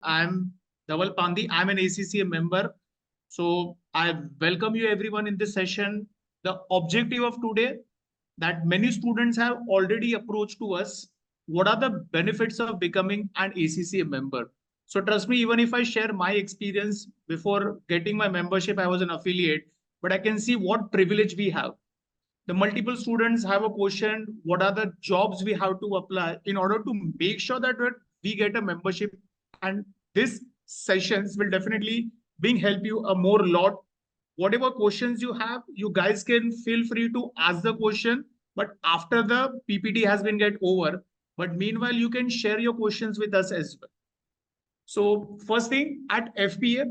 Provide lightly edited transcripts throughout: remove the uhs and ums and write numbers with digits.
I'm Dhaval Pandey. I'm an ACCA member. So I welcome you everyone in this session. The objective of today that many students have already approached to us. What are the benefits of becoming an ACCA member? So trust me, even if I share my experience before getting my membership, I was an affiliate, but I can see what privilege we have. The multiple students have a question, what are the jobs we have to apply in order to make sure that we get a membership, and this sessions will definitely being help you a more lot. Whatever questions you have, you guys can feel free to ask the question, but after the PPT has been get over, but meanwhile you can share your questions with us as well. So first thing, at FPA,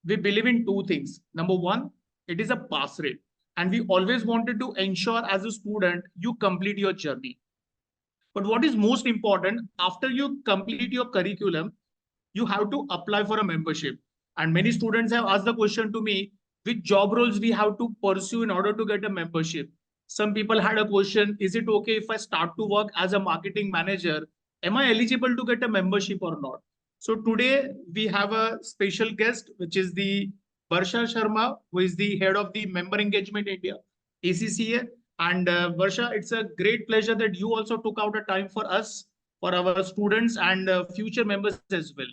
we believe in two things. Number one, it is a pass rate. And we always wanted to ensure as a student, you complete your journey. But what is most important, after you complete your curriculum, you have to apply for a membership. And many students have asked the question to me, which job roles we have to pursue in order to get a membership. Some people had a question, is it okay if I start to work as a marketing manager? Am I eligible to get a membership or not? So today we have a special guest, which is the Varsha Sharma, who is the head of the Member Engagement India, ACCA. And Varsha, it's a great pleasure that you also took out a time for us, for our students and future members as well.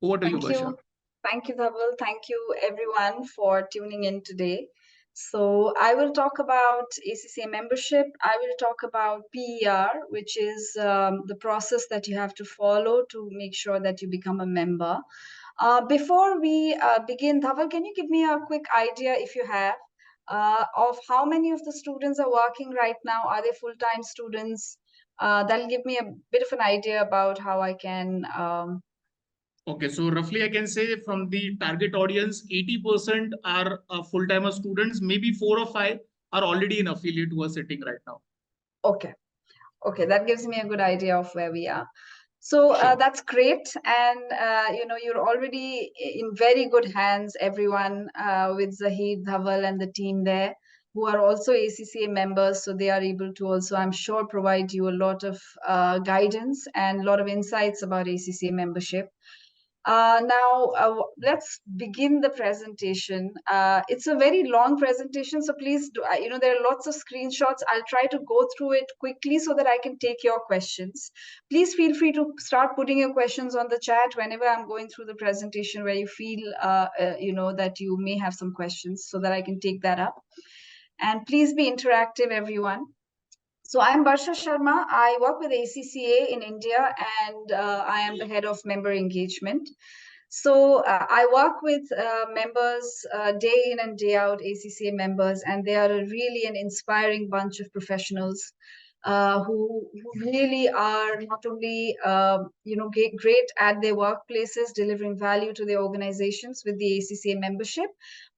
Over to you, Thank Varsha. you. Thank you, Dhaval. Thank you, everyone, for tuning in today. So I will talk about ACCA membership. I will talk about PER, which is the process that you have to follow to make sure that you become a member. Before we begin, Dhaval, can you give me a quick idea, if you have, of how many of the students are working right now? Are they full-time students? That'll give me a bit of an idea about how I can Okay, so roughly I can say from the target audience, 80% are full-timer students, maybe 4 or 5 are already in affiliate who are sitting right now. Okay. Okay, that gives me a good idea of where we are. So that's great. And, you're already in very good hands, everyone, with Zahid, Dhaval, and the team there, who are also ACCA members. So they are able to also, I'm sure, provide you a lot of guidance and a lot of insights about ACCA membership. Now, let's begin the presentation. It's a very long presentation, so please, there are lots of screenshots. I'll try to go through it quickly so that I can take your questions. Please feel free to start putting your questions on the chat whenever I'm going through the presentation where you feel, that you may have some questions so that I can take that up. And please be interactive, everyone. So I'm Varsha Sharma. I work with ACCA in India, and I am the head of member engagement. So I work with members day in and day out, ACCA members, and they are really an inspiring bunch of professionals who really are not only great at their workplaces, delivering value to their organizations with the ACCA membership,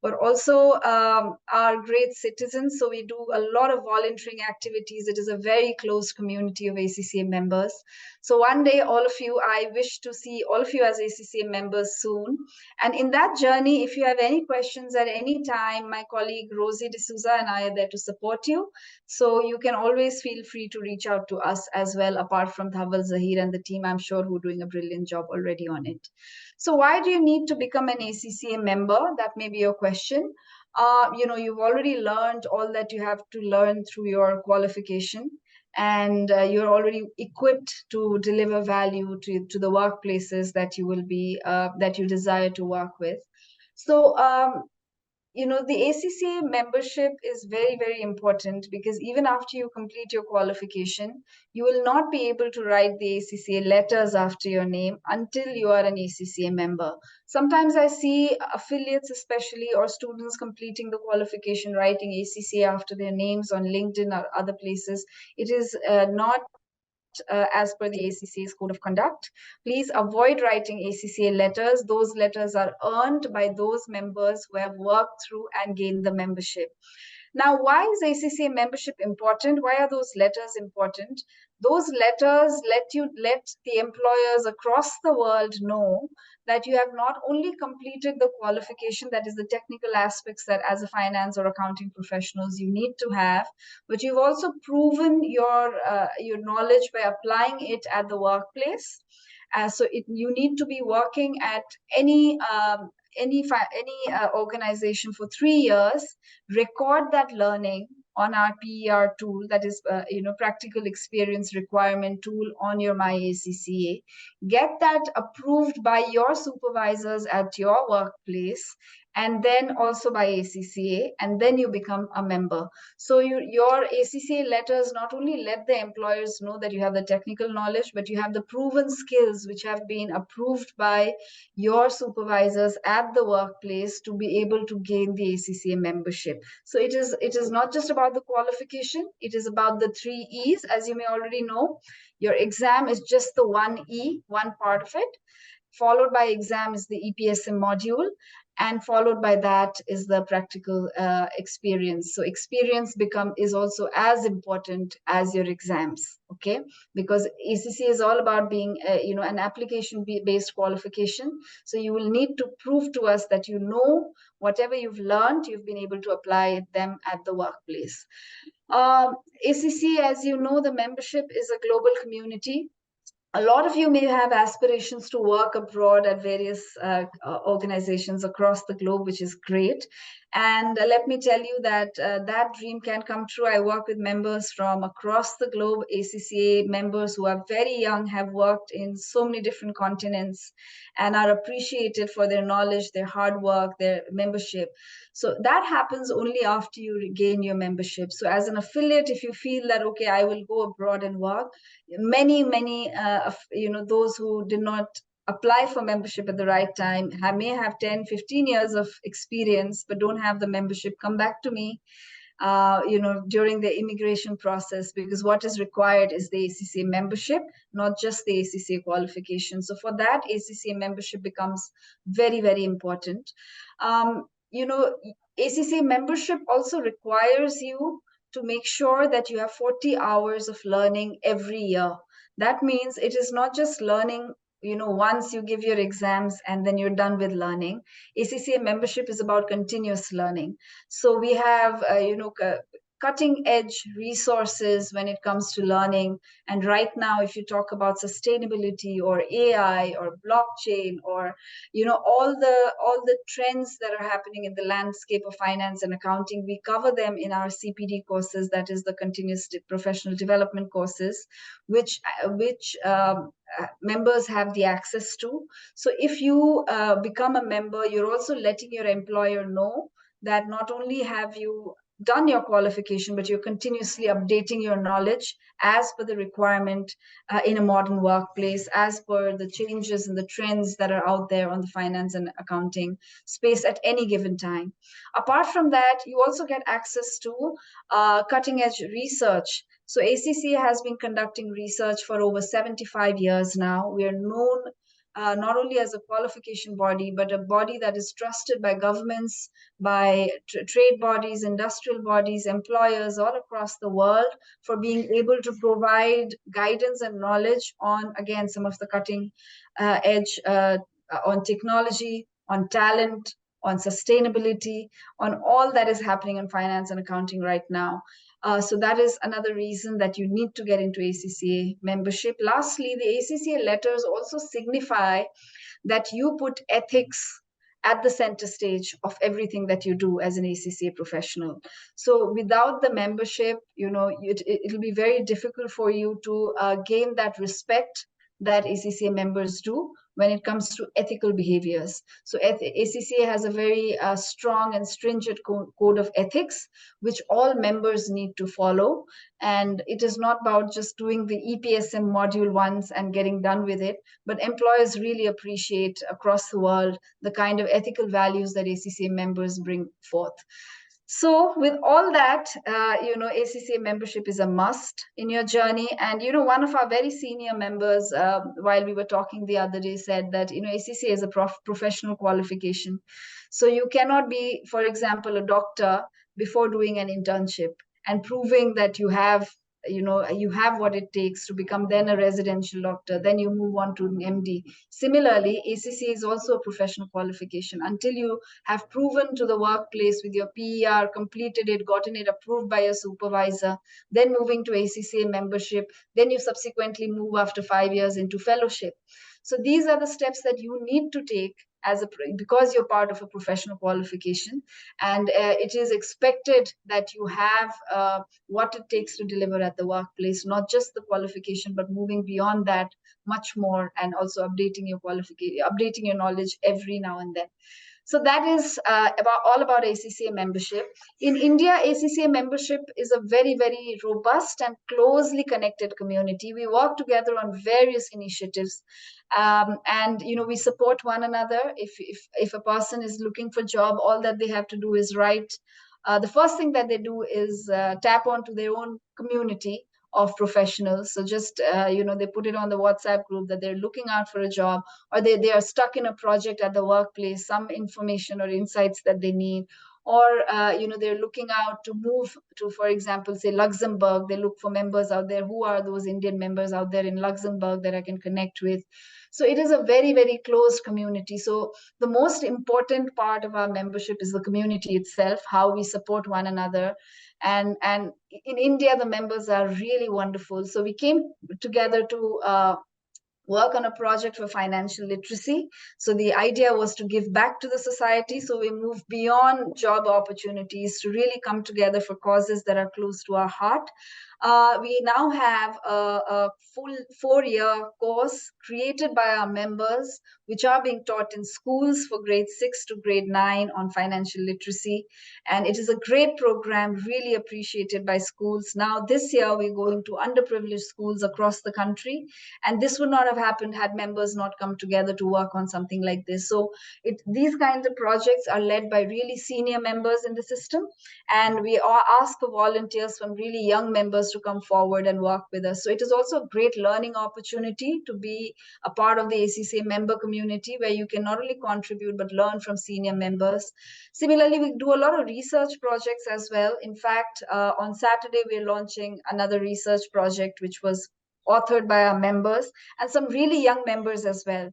but also are great citizens. So we do a lot of volunteering activities. It is a very close community of ACCA members. So one day, I wish to see all of you as ACCA members soon. And in that journey, if you have any questions at any time, my colleague Rosie D'Souza and I are there to support you. So you can always feel free to reach out to us as well, apart from Dhaval, Zahir, and the team, I'm sure, who are doing a brilliant job already on it. So why do you need to become an ACCA member? That may be your question. You've already learned all that you have to learn through your qualification, and you're already equipped to deliver value to the workplaces that you will be that you desire to work with. So the ACCA membership is very, very important, because even after you complete your qualification, you will not be able to write the ACCA letters after your name until you are an ACCA member. Sometimes I see affiliates, especially, or students completing the qualification, writing ACCA after their names on LinkedIn or other places. It is not as per the ACCA's code of conduct. Please avoid writing ACCA letters. Those letters are earned by those members who have worked through and gained the membership. Now, why is ACCA membership important? Why are those letters important? Those letters let the employers across the world know that you have not only completed the qualification, that is the technical aspects that as a finance or accounting professionals you need to have, but you've also proven your knowledge by applying it at the workplace. So you need to be working at any organization for 3 years, record that learning on our PER tool, that is, practical experience requirement tool on your MyACCA. Get that approved by your supervisors at your workplace, and then also by ACCA, and then you become a member. So your ACCA letters not only let the employers know that you have the technical knowledge, but you have the proven skills which have been approved by your supervisors at the workplace to be able to gain the ACCA membership. So it is not just about the qualification, it is about the 3 E's, as you may already know. Your exam is just the one E, one part of it. Followed by exam is the EPSM module, and followed by that is the practical experience. So experience is also as important as your exams, okay? Because ACCA is all about being an application based qualification. So you will need to prove to us that you know whatever you've learned, you've been able to apply them at the workplace. ACCA, as you know, the membership is a global community. A lot of you may have aspirations to work abroad at various organizations across the globe, which is great. And let me tell you that that dream can come true. I work with members from across the globe, ACCA members who are very young, have worked in so many different continents, and are appreciated for their knowledge, their hard work, their membership. So that happens only after you gain your membership. So as an affiliate, if you feel that, okay, I will go abroad and work, many those who did not apply for membership at the right time may have 10-15 years of experience but don't have the membership, come back to me during the immigration process, because what is required is the ACCA membership, not just the ACCA qualification. So for that, ACCA membership becomes very, very important. ACCA membership also requires you to make sure that you have 40 hours of learning every year. That means it is not just learning, once you give your exams and then you're done with learning. ACCA membership is about continuous learning. So we have, cutting edge resources when it comes to learning. And right now, if you talk about sustainability or AI or blockchain or all the trends that are happening in the landscape of finance and accounting, we cover them in our CPD courses, that is the continuous professional development courses, which members have the access to. So if you become a member, you're also letting your employer know that not only have you done your qualification, but you're continuously updating your knowledge as per the requirement in a modern workplace, as per the changes and the trends that are out there on the finance and accounting space at any given time. Apart from that, you also get access to cutting edge research. So ACCA has been conducting research for over 75 years now. We are known not only as a qualification body, but a body that is trusted by governments, by trade bodies, industrial bodies, employers all across the world for being able to provide guidance and knowledge on, again, some of the cutting edge on technology, on talent, on sustainability, on all that is happening in finance and accounting right now. So that is another reason that you need to get into ACCA membership. Lastly, the ACCA letters also signify that you put ethics at the center stage of everything that you do as an ACCA professional. So without the membership, it'll be very difficult for you to gain that respect that ACCA members do when it comes to ethical behaviors. So ACCA has a very strong and stringent code of ethics, which all members need to follow. And it is not about just doing the EPSM module once and getting done with it, but employers really appreciate across the world the kind of ethical values that ACCA members bring forth. So with all that, ACCA membership is a must in your journey. And, one of our very senior members, while we were talking the other day, said that, ACCA is a professional qualification. So you cannot be, for example, a doctor before doing an internship and proving that you have what it takes to become then a residential doctor, then you move on to an MD. Similarly, ACCA is also a professional qualification. Until you have proven to the workplace with your PER, completed it, gotten it approved by a supervisor, then moving to ACCA membership, then you subsequently move after 5 years into fellowship. So these are the steps that you need to take because you're part of a professional qualification, and it is expected that you have what it takes to deliver at the workplace, not just the qualification, but moving beyond that much more, and also updating your qualification, updating your knowledge every now and then. So that is all about ACCA membership. In India, ACCA membership is a very, very robust and closely connected community. We work together on various initiatives, and we support one another. If a person is looking for a job, all that they have to do is write. The first thing that they do is tap onto their own community of professionals. So just they put it on the WhatsApp group that they're looking out for a job, or they are stuck in a project at the workplace, some information or insights that they need, or they're looking out to move to, for example, say Luxembourg. They look for members out there. Who are those Indian members out there in Luxembourg that I can connect with? So it is a very, very closed community. So the most important part of our membership is the community itself, how we support one another. And in India, the members are really wonderful. So we came together to work on a project for financial literacy. So the idea was to give back to the society. So we moved beyond job opportunities to really come together for causes that are close to our heart. We now have a full 4-year course created by our members, which are being taught in schools for grade 6 to grade 9 on financial literacy. And it is a great program, really appreciated by schools. Now, this year, we're going to underprivileged schools across the country. And this would not have happened had members not come together to work on something like this. So these kinds of projects are led by really senior members in the system. And we ask for volunteers from really young members to come forward and work with us. So it is also a great learning opportunity to be a part of the ACCA member community, where you can not only contribute, but learn from senior members. Similarly, we do a lot of research projects as well. In fact, on Saturday, we're launching another research project, which was authored by our members and some really young members as well,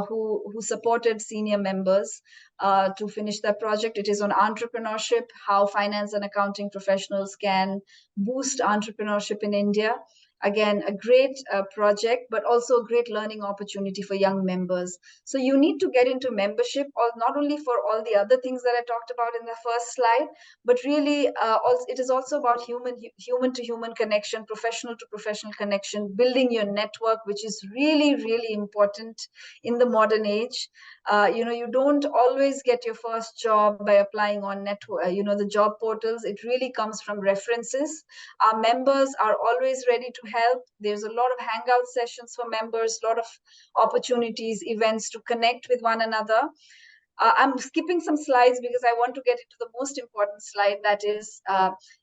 who supported senior members to finish that project. It is on entrepreneurship, how finance and accounting professionals can boost entrepreneurship in India. Again, a great project, but also a great learning opportunity for young members. So you need to get into membership, or not only for all the other things that I talked about in the first slide, but really it is also about human to human connection, professional to professional connection, building your network, which is really, really important in the modern age. You don't always get your first job by applying on the job portals. It really comes from references. Our members are always ready to help. There's a lot of hangout sessions for members, a lot of opportunities, events to connect with one another. I'm skipping some slides because I want to get into the most important slide. That is,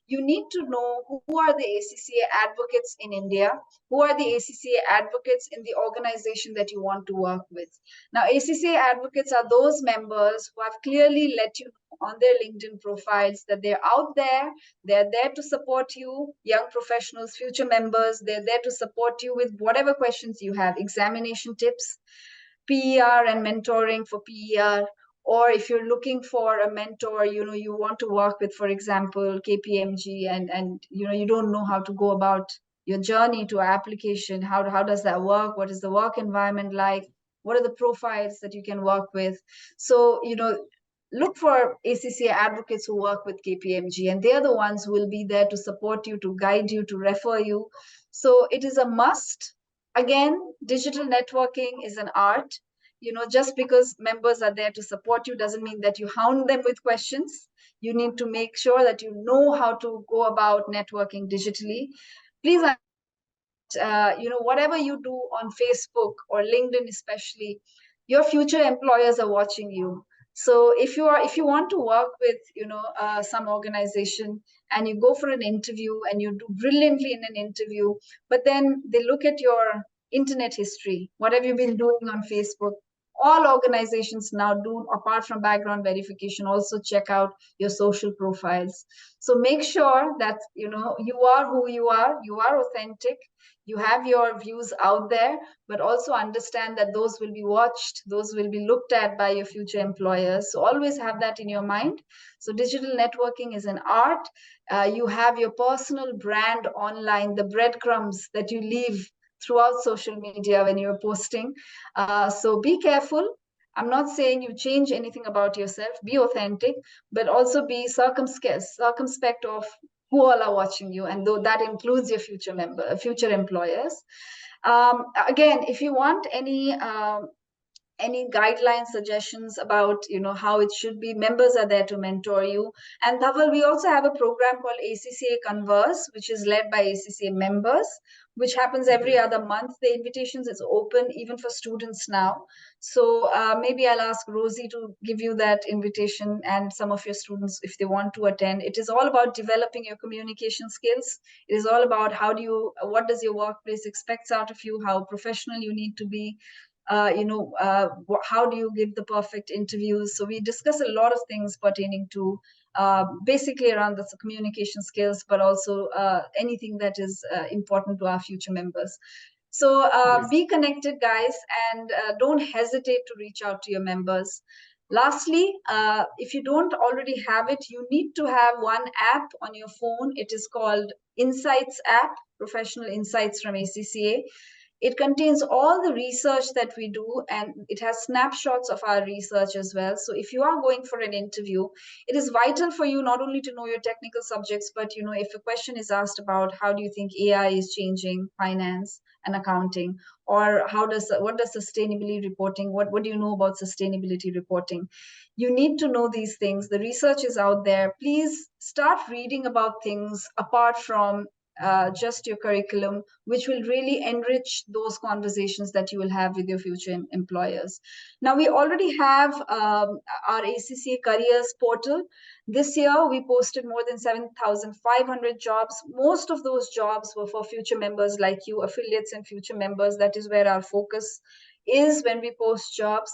you need to know who are the ACCA advocates in India, who are the ACCA advocates in the organization that you want to work with. Now, ACCA advocates are those members who have clearly let you know on their LinkedIn profiles that they're out there. They're there to support you, young professionals, future members. They're there to support you with whatever questions you have, examination tips, PER and mentoring for PER. Or if you're looking for a mentor, you want to work with, for example, KPMG, and you don't know how to go about your journey to application. How does that work? What is the work environment like? What are the profiles that you can work with? So, look for ACCA advocates who work with KPMG, and they're the ones who will be there to support you, to guide you, to refer you. So it is a must. Again, digital networking is an art. Just because members are there to support you doesn't mean that you hound them with questions. You need to make sure that you know how to go about networking digitally. Please, whatever you do on Facebook or LinkedIn, especially, your future employers are watching you. So if you want to work with, some organization, and you go for an interview and you do brilliantly in an interview, but then they look at your internet history, what have you been doing on Facebook? All organizations now do, apart from background verification, also check out your social profiles. So make sure that, you are who you are authentic, you have your views out there, but also understand that those will be watched, those will be looked at by your future employers. So always have that in your mind. So digital networking is an art. You have your personal brand online, the breadcrumbs that you leave throughout social media when you're posting. So be careful. I'm not saying you change anything about yourself. Be authentic, but also be circumspect of who all are watching you, and though that includes your future employers. Again, if you want any guidelines, suggestions about how it should be, members are there to mentor you. And Dhaval, we also have a program called ACCA Converse, which is led by ACCA members, which happens every other month. The invitations is open even for students now. So maybe I'll ask Rosie to give you that invitation, and some of your students, if they want to attend. It is all about developing your communication skills. It is all about what does your workplace expects out of you, how professional you need to be. How do you give the perfect interviews? So we discuss a lot of things pertaining to basically around the communication skills, but also anything that is important to our future members. So be connected, guys, and don't hesitate to reach out to your members. Lastly, if you don't already have it, you need to have one app on your phone. It is called Insights app, Professional Insights from ACCA. It contains all the research that we do, and it has snapshots of our research as well. So if you are going for an interview, it is vital for you not only to know your technical subjects, but if a question is asked about how do you think AI is changing finance and accounting, or what does sustainability reporting, what do you know about sustainability reporting? You need to know these things. The research is out there. Please start reading about things apart from just your curriculum, which will really enrich those conversations that you will have with your future employers. Now, we already have our ACCA Careers portal. This year, we posted more than 7,500 jobs. Most of those jobs were for future members like you, affiliates and future members. That is where our focus is when we post jobs.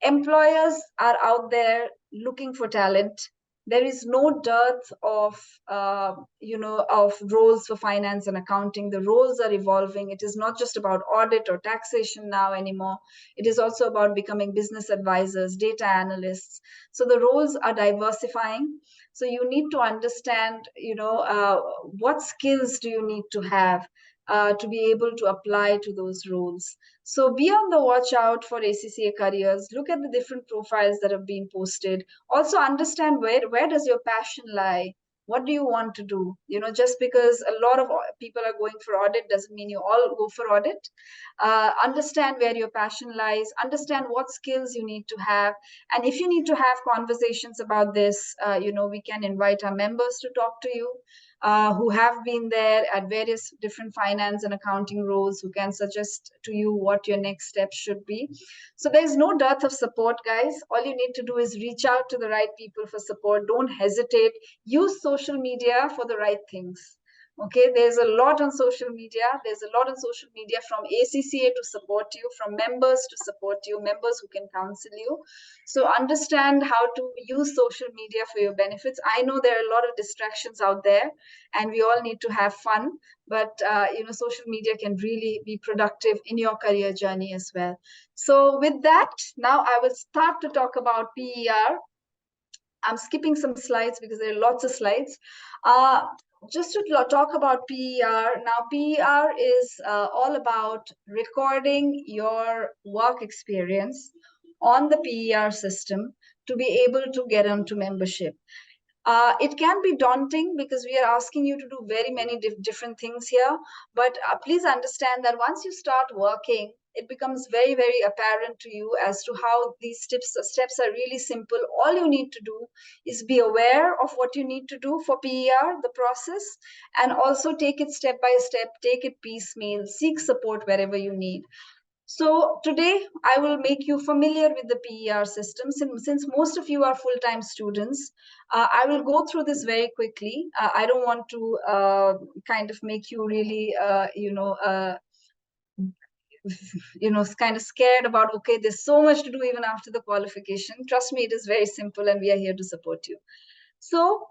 Employers are out there looking for talent. There is no dearth of roles for finance and accounting. The roles are evolving. It is not just about audit or taxation now anymore. It is also about becoming business advisors, data analysts. So the roles are diversifying. So you need to understand, what skills do you need to have to be able to apply to those roles. So be on the watch out for ACCA Careers. Look at the different profiles that have been posted. Also understand where does your passion lie? What do you want to do? Just because a lot of people are going for audit doesn't mean you all go for audit. Understand where your passion lies. Understand what skills you need to have. And if you need to have conversations about this, we can invite our members to talk to you. Who have been there at various different finance and accounting roles, who can suggest to you what your next steps should be. So there's no dearth of support, guys. All you need to do is reach out to the right people for support. Don't hesitate. Use social media for the right things. Okay, there's a lot on social media. There's a lot on social media from ACCA to support you, from members to support you, members who can counsel you. So understand how to use social media for your benefits. I know there are a lot of distractions out there, and we all need to have fun. But social media can really be productive in your career journey as well. So with that, now I will start to talk about PER. I'm skipping some slides because there are lots of slides. Just to talk about PER, now PER is all about recording your work experience on the PER system to be able to get onto membership. It can be daunting because we are asking you to do very many different things here, but please understand that once you start working, it becomes very, very apparent to you as to how these steps are really simple. All you need to do is be aware of what you need to do for PER, the process, and also take it step by step, take it piecemeal, seek support wherever you need. So today I will make you familiar with the PER system. Since most of you are full-time students, I will go through this very quickly. I don't want to kind of make you really, kind of scared about, okay, there's so much to do even after the qualification. Trust me, it is very simple and we are here to support you. So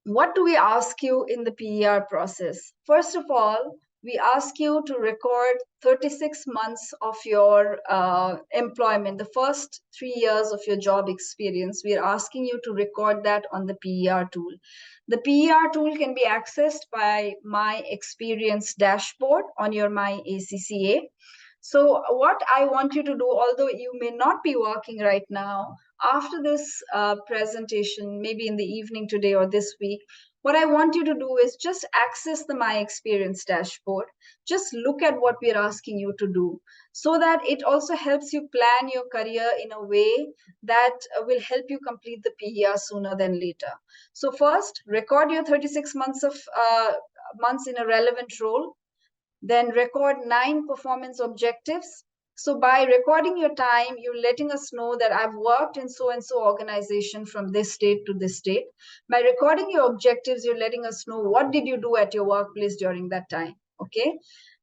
what do we ask you in the PER process? First of all, we ask you to record 36 months of your employment, the first 3 years of your job experience. We are asking you to record that on the PER tool. The PER tool can be accessed by My Experience dashboard on your My ACCA. So what I want you to do, although you may not be working right now, after this presentation, maybe in the evening today or this week, what I want you to do is just access the My Experience dashboard. Just look at what we're asking you to do so that it also helps you plan your career in a way that will help you complete the PER sooner than later. So first, record your 36 months of months in a relevant role. Then record 9 performance objectives. So by recording your time, you're letting us know that I've worked in so-and-so organization from this state to this state. By recording your objectives, you're letting us know what did you do at your workplace during that time, okay?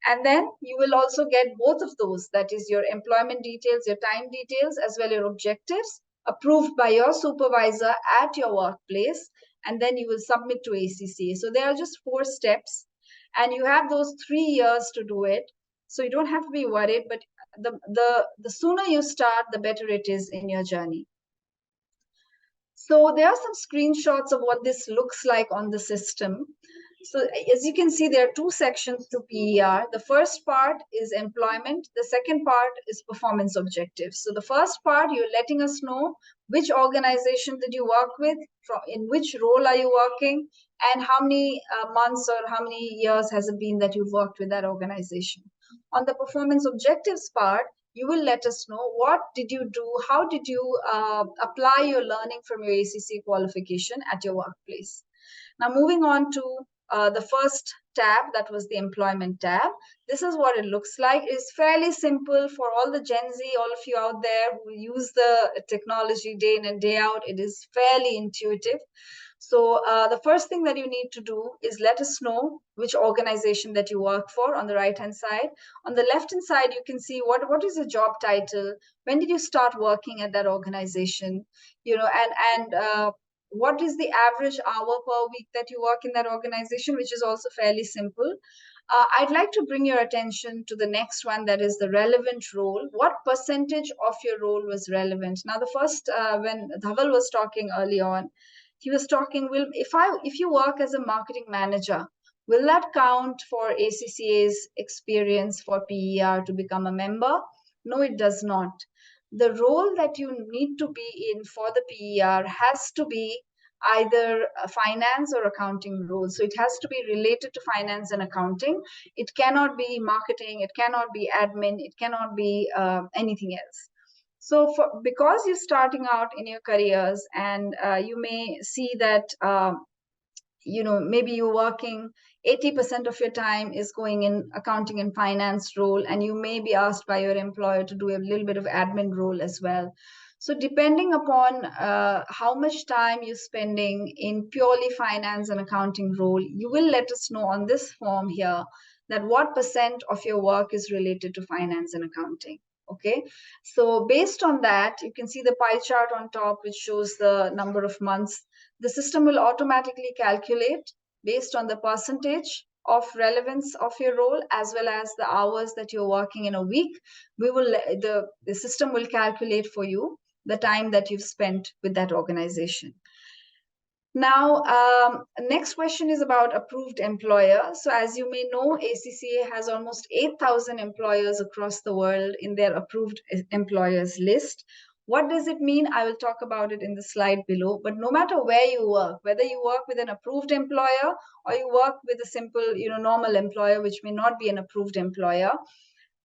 And then you will also get both of those, that is your employment details, your time details, as well as your objectives, approved by your supervisor at your workplace, and then you will submit to ACCA. So there are just 4 steps, and you have those 3 years to do it. So you don't have to be worried, but the sooner you start, the better it is in your journey. So there are some screenshots of what this looks like on the system. So as you can see, there are 2 sections to PER. The first part is employment. The second part is performance objectives. So the first part, you're letting us know which organization did you work with, in which role are you working, and how many months or how many years has it been that you've worked with that organization. On the performance objectives part, you will let us know what did you do, how did you apply your learning from your ACCA qualification at your workplace. Now moving on to the first tab, that was the employment tab. This is what it looks like. It's fairly simple for all the Gen Z, all of you out there who use the technology day in and day out. It is fairly intuitive. So the first thing that you need to do is let us know which organization that you work for on the right-hand side. On the left-hand side, you can see what is your job title, when did you start working at that organization, and what is the average hour per week that you work in that organization, which is also fairly simple. I'd like to bring your attention to the next one, that is the relevant role. What percentage of your role was relevant? Now, the first, when Dhaval was talking early on, he was talking, if you work as a marketing manager, will that count for ACCA's experience for PER to become a member? No, it does not. The role that you need to be in for the PER has to be either a finance or accounting role. So it has to be related to finance and accounting. It cannot be marketing, it cannot be admin, it cannot be anything else. So because you're starting out in your careers, and you may see that maybe you're working 80% of your time is going in accounting and finance role, and you may be asked by your employer to do a little bit of admin role as well. So depending upon how much time you're spending in purely finance and accounting role, you will let us know on this form here that what percent of your work is related to finance and accounting. Okay, so based on that, you can see the pie chart on top, which shows the number of months. The system will automatically calculate based on the percentage of relevance of your role, as well as the hours that you're working in a week. The system will calculate for you the time that you've spent with that organization. Now, next question is about approved employer. So as you may know, ACCA has almost 8,000 employers across the world in their approved employers list. What does it mean? I will talk about it in the slide below. But no matter where you work, whether you work with an approved employer or you work with a simple, normal employer, which may not be an approved employer,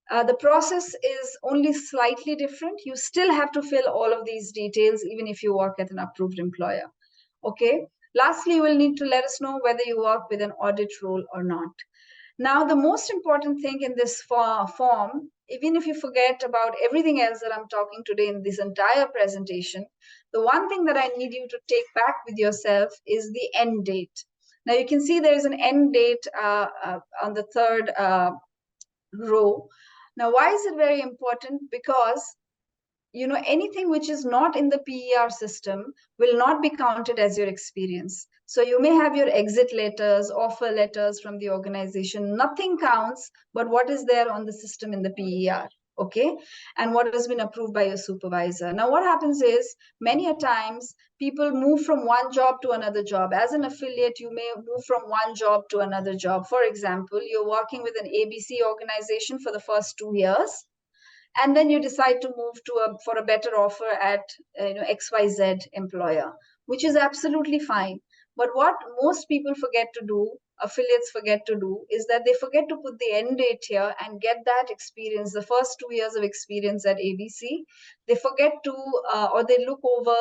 the process is only slightly different. You still have to fill all of these details, even if you work at an approved employer. Okay. Lastly, you will need to let us know whether you work with an audit role or not. Now, the most important thing in this form, even if you forget about everything else that I'm talking today in this entire presentation, the one thing that I need you to take back with yourself is the end date. Now, you can see there is an end date on the third row. Now, why is it very important? Because anything which is not in the PER system will not be counted as your experience. So you may have your exit letters, offer letters from the organization. Nothing counts but what is there on the system in the PER. Okay, and what has been approved by your supervisor. Now, what happens is many a times people move from one job to another job. As an affiliate, you may move from one job to another job. For example, you're working with an ABC organization for the first 2 years, and then you decide to move for a better offer at XYZ employer, which is absolutely fine. But what most people forget to do, affiliates forget to do, is that they forget to put the end date here and get that experience, the first 2 years of experience at ABC. They forget to, or they look over,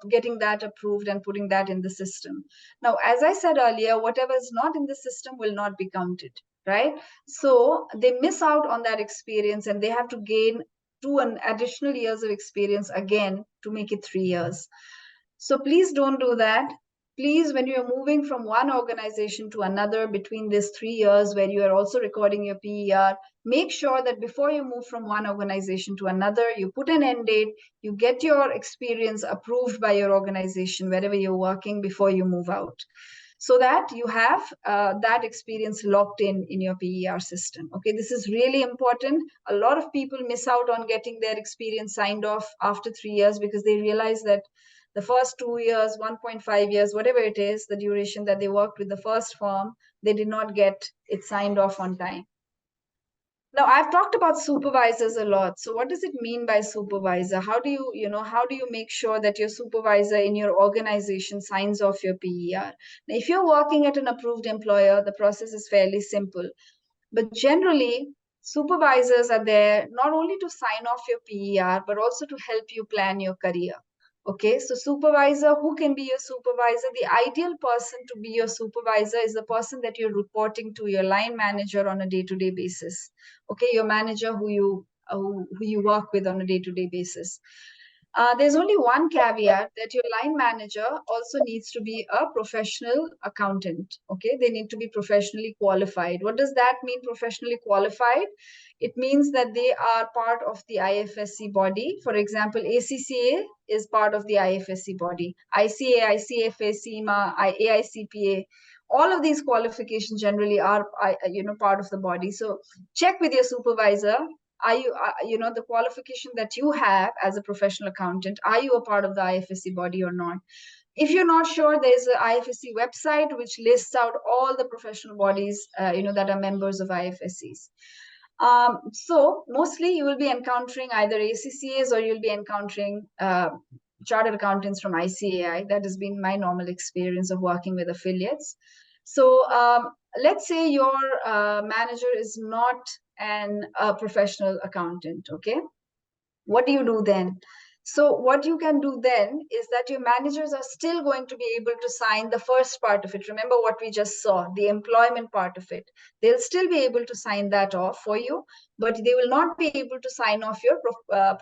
getting that approved and putting that in the system. Now, as I said earlier, whatever is not in the system will not be counted, right? So they miss out on that experience, and they have to gain an additional years of experience again to make it 3 years. So please don't do that. Please, when you're moving from one organization to another between these 3 years where you are also recording your PER, make sure that before you move from one organization to another, you put an end date, you get your experience approved by your organization wherever you're working before you move out, so that you have that experience locked in your PER system. Okay, this is really important. A lot of people miss out on getting their experience signed off after 3 years because they realize that the first 2 years, 1.5 years, whatever it is, the duration that they worked with the first firm, they did not get it signed off on time. Now, I've talked about supervisors a lot. So what does it mean by supervisor? How do you make sure that your supervisor in your organization signs off your PER? Now, if you're working at an approved employer, the process is fairly simple. But generally, supervisors are there not only to sign off your PER, but also to help you plan your career. Okay, so supervisor, who can be your supervisor? The ideal person to be your supervisor is the person that you're reporting to, your line manager on a day-to-day basis. Okay, your manager who you work with on a day-to-day basis. There's only one caveat, that your line manager also needs to be a professional accountant. Okay, they need to be professionally qualified. What does that mean, professionally qualified? It means that they are part of the IFSC body. For example, ACCA is part of the IFSC body. ICA, ICFA, CIMA, AICPA, all of these qualifications generally are part of the body. So check with your supervisor. Are you, the qualification that you have as a professional accountant, are you a part of the IFSC body or not? If you're not sure, there's an IFSC website which lists out all the professional bodies, that are members of IFSCs. So mostly you will be encountering either ACCAs or you'll be encountering chartered accountants from ICAI. That has been my normal experience of working with affiliates. So let's say your manager is not a professional accountant, okay? What do you do then? So what you can do then is that your managers are still going to be able to sign the first part of it. Remember what we just saw, the employment part of it. They'll still be able to sign that off for you, but they will not be able to sign off your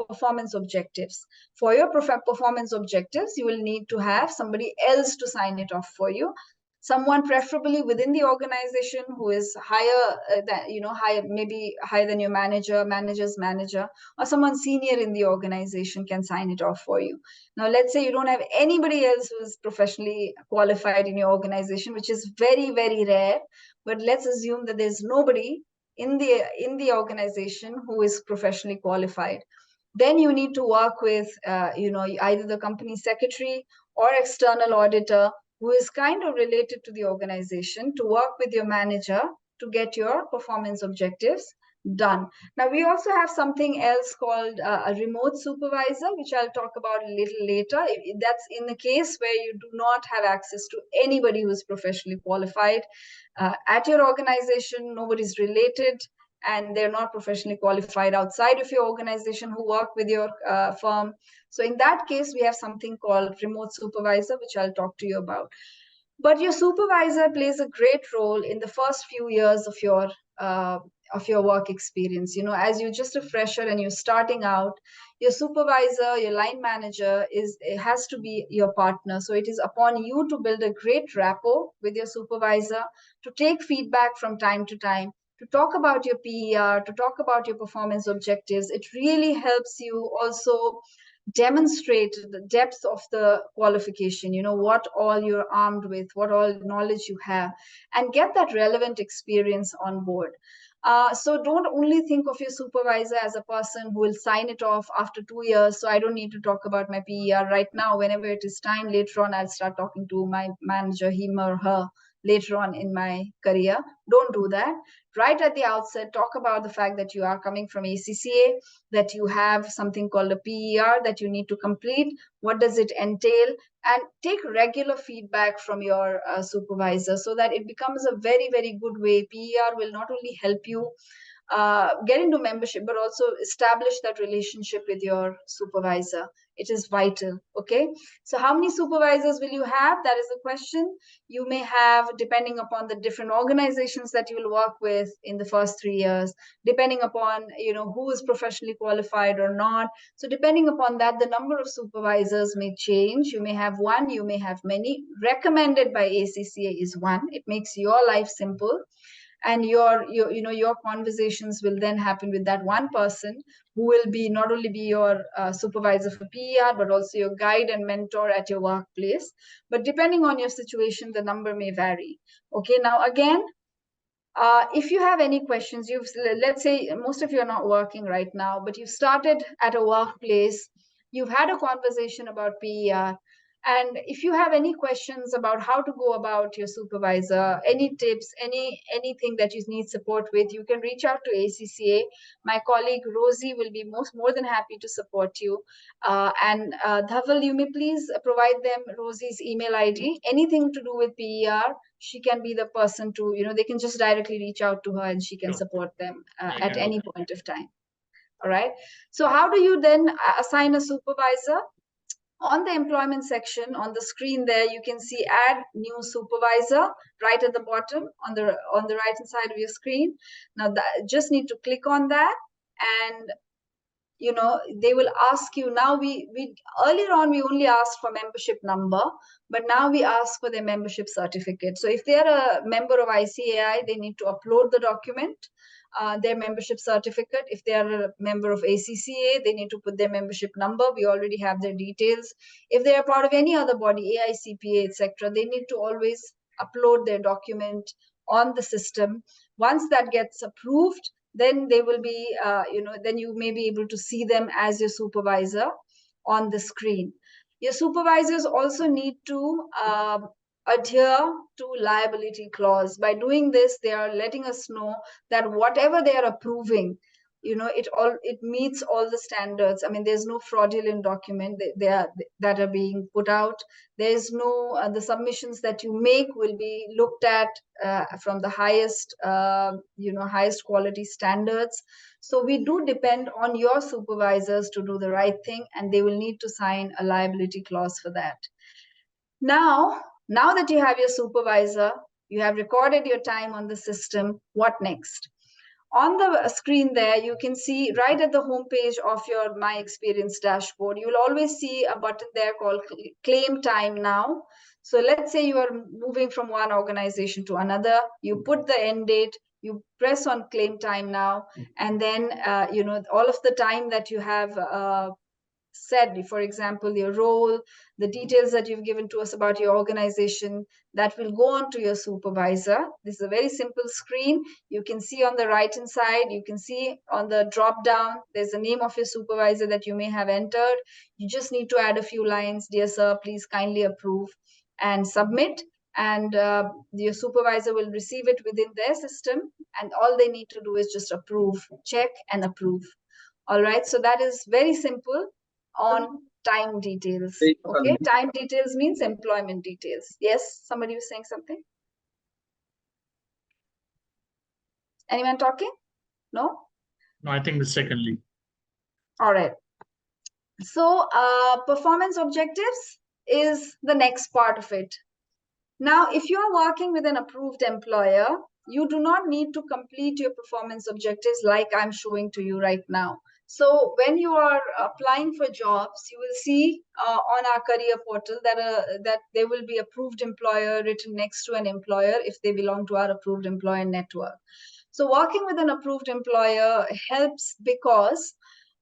performance objectives. For your performance objectives, you will need to have somebody else to sign it off for you. Someone preferably within the organization who is higher maybe higher than your manager's manager, or someone senior in the organization can sign it off for you. Now, let's say you don't have anybody else who is professionally qualified in your organization, which is very, very rare, but let's assume that there's nobody in the organization who is professionally qualified. Then you need to work with either the company secretary or external auditor who is kind of related to the organization, to work with your manager to get your performance objectives done. Now, we also have something else called a remote supervisor, which I'll talk about a little later. That's in the case where you do not have access to anybody who is professionally qualified at your organization. Nobody's related, and they're not professionally qualified outside of your organization who work with your firm. So in that case, we have something called remote supervisor, which I'll talk to you about. But your supervisor plays a great role in the first few years of your work experience. As you're just a fresher and you're starting out, your supervisor, your line manager has to be your partner. So it is upon you to build a great rapport with your supervisor, to take feedback from time to time, to talk about your PER, to talk about your performance objectives. It really helps you also demonstrate the depth of the qualification, what all you're armed with, what all knowledge you have, and get that relevant experience on board. So don't only think of your supervisor as a person who will sign it off after 2 years. So I don't need to talk about my PER right now. Whenever it is time later on, I'll start talking to my manager, him or her, later on in my career. Don't do that. Right at the outset, talk about the fact that you are coming from ACCA, that you have something called a PER that you need to complete. What does it entail? And take regular feedback from your supervisor so that it becomes a very, very good way. PER will not only help you get into membership, but also establish that relationship with your supervisor. It is vital. Okay. So how many supervisors will you have? That is the question. You may have, depending upon the different organizations that you will work with in the first 3 years, depending upon, who is professionally qualified or not. So depending upon that, the number of supervisors may change. You may have one, you may have many. Recommended by ACCA is one. It makes your life simple. And your conversations will then happen with that one person who will be not only be your supervisor for PER, but also your guide and mentor at your workplace. But depending on your situation, the number may vary. Okay, now again, if you have any questions, let's say most of you are not working right now, but you've started at a workplace, you've had a conversation about PER, and if you have any questions about how to go about your supervisor, any tips, anything that you need support with, you can reach out to ACCA. My colleague Rosie will be more than happy to support you. And Dhaval, you may please provide them Rosie's email ID. Anything to do with PER, she can be the person to, they can just directly reach out to her and she can support them at any point of time. All right. So how do you then assign a supervisor? On the employment section on the screen there, you can see add new supervisor right at the bottom on the right hand side of your screen. Now just need to click on that, and they will ask you. Now we earlier on we only asked for membership number, but now we ask for their membership certificate. So if they are a member of ICAI, they need to upload the document, their membership certificate. If they are a member of ACCA, they need to put their membership number. We already have their details. If they are part of any other body, AICPA, etc., they need to always upload their document on the system. Once that gets approved, then they will be, then you may be able to see them as your supervisor on the screen. Your supervisors also need to adhere to liability clause. By doing this, they are letting us know that whatever they are approving, it meets all the standards. I mean, there's no fraudulent document that are being put out. There's no the submissions that you make will be looked at from the highest highest quality standards. So we do depend on your supervisors to do the right thing, and they will need to sign a liability clause for that. Now that you have your supervisor, you have recorded your time on the system, what next? On the screen there, you can see right at the home page of your My Experience dashboard, you will always see a button there called Claim Time Now. So let's say you are moving from one organization to another, you put the end date, you press on Claim Time Now, and then all of the time that you have said, for example, your role, the details that you've given to us about your organization, that will go on to your supervisor. This is a very simple screen. You can see on the right hand side, you can see on the drop down, there's the name of your supervisor that you may have entered. You just need to add a few lines. Dear sir, please kindly approve and submit. And your supervisor will receive it within their system. And all they need to do is just approve, check and approve. All right. So that is very simple on time details. Okay, time details means employment details. Yes, somebody was saying something. Anyone talking? No, I think mistakenly. All right. So performance objectives is the next part of it. Now, if you are working with an approved employer, you do not need to complete your performance objectives like I'm showing to you right now. So when you are applying for jobs, you will see on our career portal that there will be approved employer written next to an employer if they belong to our approved employer network. So working with an approved employer helps because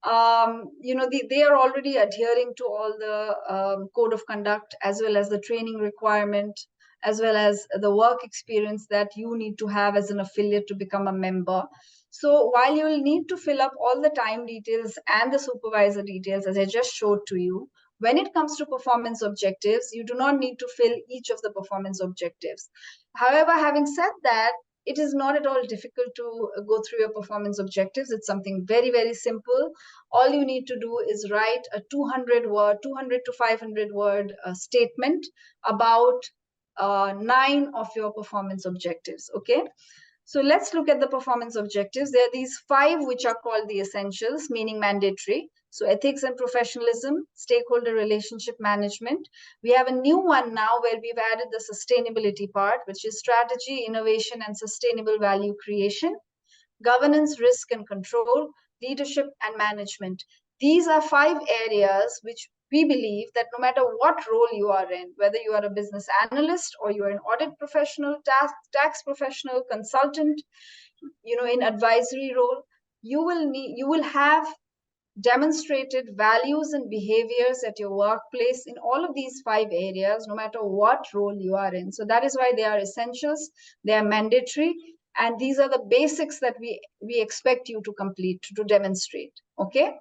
they are already adhering to all the code of conduct, as well as the training requirement, as well as the work experience that you need to have as an affiliate to become a member. So while you will need to fill up all the time details and the supervisor details, as I just showed to you, when it comes to performance objectives, you do not need to fill each of the performance objectives. However, having said that, it is not at all difficult to go through your performance objectives. It's something very, very simple. All you need to do is write a 200 to 500 word statement about 9 of your performance objectives. Okay. So let's look at the performance objectives. There are these 5 which are called the essentials, meaning mandatory. So ethics and professionalism, stakeholder relationship management. We have a new one now where we've added the sustainability part, which is strategy, innovation, and sustainable value creation. Governance, risk and control, leadership and management. These are 5 areas which we believe that no matter what role you are in, whether you are a business analyst or you are an audit professional, tax professional, consultant, in advisory role, you will have demonstrated values and behaviors at your workplace in all of these 5 areas, no matter what role you are in. So that is why they are essentials, they are mandatory, and these are the basics that we expect you to complete, to demonstrate. Okay.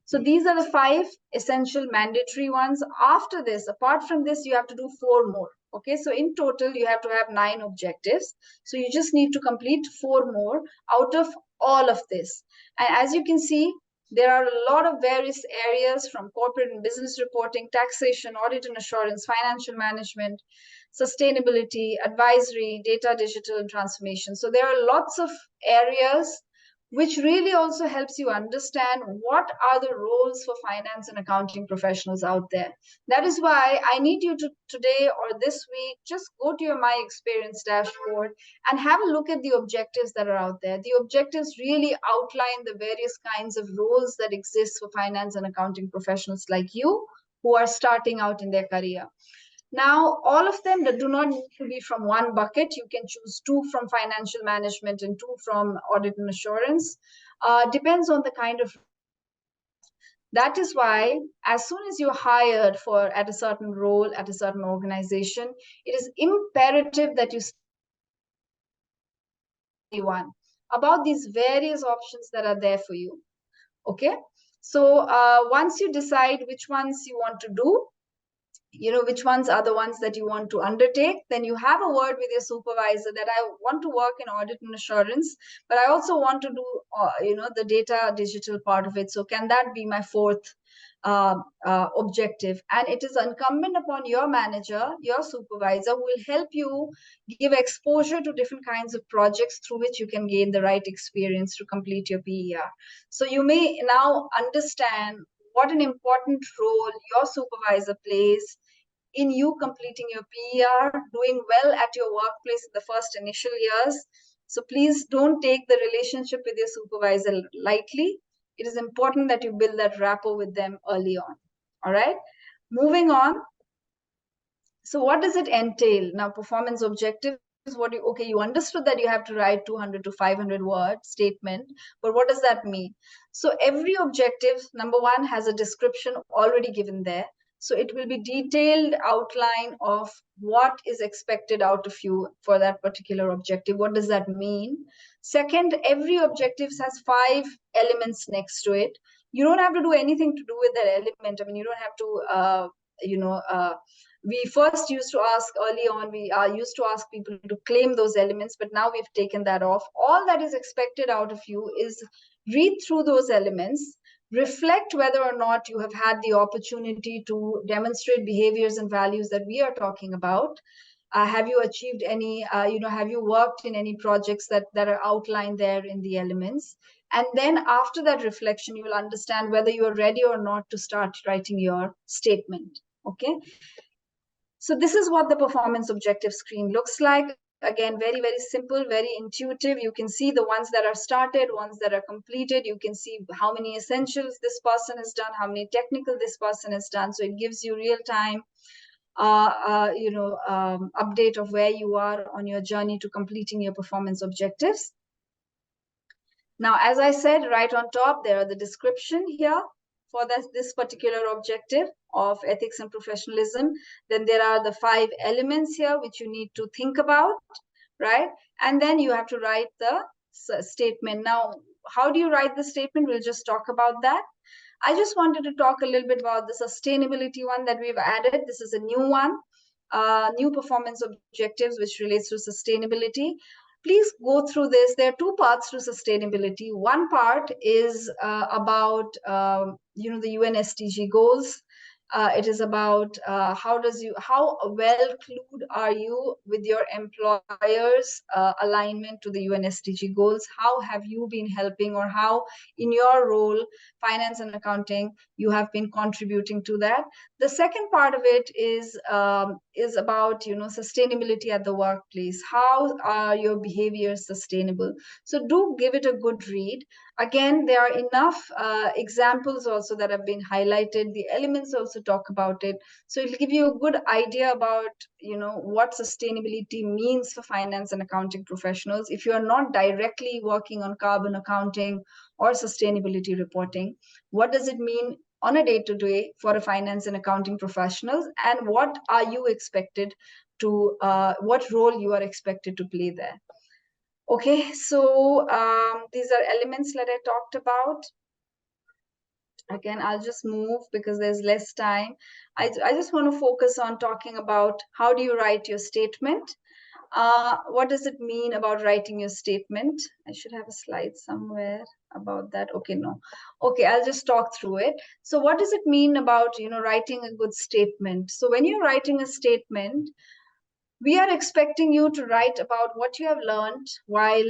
So these are the 5 essential mandatory ones. After this, apart from this, you have to do 4 more. Okay, so in total, you have to have 9 objectives. So you just need to complete 4 more out of all of this. And as you can see, there are a lot of various areas, from corporate and business reporting, taxation, audit and assurance, financial management, sustainability, advisory, data, digital, and transformation. So there are lots of areas which really also helps you understand what are the roles for finance and accounting professionals out there. That is why I need you to today or this week, just go to your My Experience dashboard and have a look at the objectives that are out there. The objectives really outline the various kinds of roles that exist for finance and accounting professionals like you who are starting out in their career. Now, all of them that do not need to be from one bucket. You can choose 2 from financial management and 2 from audit and assurance. Depends on the kind of. That is why, as soon as you're hired at a certain role, at a certain organization, it is imperative that you study one about these various options that are there for you. Okay. So once you decide which ones you want to do, which ones are the ones that you want to undertake, then you have a word with your supervisor that I want to work in audit and assurance, but I also want to do the data digital part of it. So can that be my 4th objective? And it is incumbent upon your manager, your supervisor, who will help you give exposure to different kinds of projects through which you can gain the right experience to complete your PER. So you may now understand what an important role your supervisor plays in you completing your PER, doing well at your workplace in the first initial years. So please don't take the relationship with your supervisor lightly. It is important that you build that rapport with them early on. All right. Moving on. So what does it entail? Now, performance objectives. You understood that you have to write 200 to 500 word statement, but what does that mean? So every objective, number 1, has a description already given there. So it will be detailed outline of what is expected out of you for that particular objective. What does that mean? Second, every objective has 5 elements next to it. You don't have to do anything to do with that element. I mean, you don't have to, we first used to ask early on, we used to ask people to claim those elements, but now we've taken that off. All that is expected out of you is read through those elements, reflect whether or not you have had the opportunity to demonstrate behaviors and values that we are talking about. Have you achieved any, have you worked in any projects that are outlined there in the elements? And then after that reflection, you will understand whether you are ready or not to start writing your statement. Okay. So this is what the performance objective screen looks like. Again, very, very simple, very intuitive. You can see the ones that are started, ones that are completed. You can see how many essentials this person has done, how many technical this person has done. So it gives you real time, update of where you are on your journey to completing your performance objectives. Now, as I said, right on top, there are the description here for this particular objective of ethics and professionalism. Then there are the 5 elements here which you need to think about, right? And then you have to write the statement. Now, how do you write the statement? We'll just talk about that. I just wanted to talk a little bit about the sustainability one that we've added. This is a new one, new performance objectives, which relates to sustainability. Please go through this. There are 2 parts to sustainability. One part is about, the UN SDG goals. It is about how well clued are you with your employer's alignment to the UN SDG goals? How have you been helping, or how in your role, finance and accounting, you have been contributing to that? The second part of it is about sustainability at the workplace. How are your behaviors sustainable? So do give it a good read. Again, there are enough examples also that have been highlighted. The elements also talk about it. So it'll give you a good idea about, what sustainability means for finance and accounting professionals. If you are not directly working on carbon accounting or sustainability reporting, what does it mean on a day-to-day for a finance and accounting professionals, and what are you expected to, what role you are expected to play there? Okay, so these are elements that I talked about. Again, I'll just move because there's less time. I just want to focus on talking about how do you write your statement? What does it mean about writing your statement? I should have a slide somewhere about that. Okay, no. Okay, I'll just talk through it. So what does it mean about, writing a good statement? So when you're writing a statement, we are expecting you to write about what you have learned while,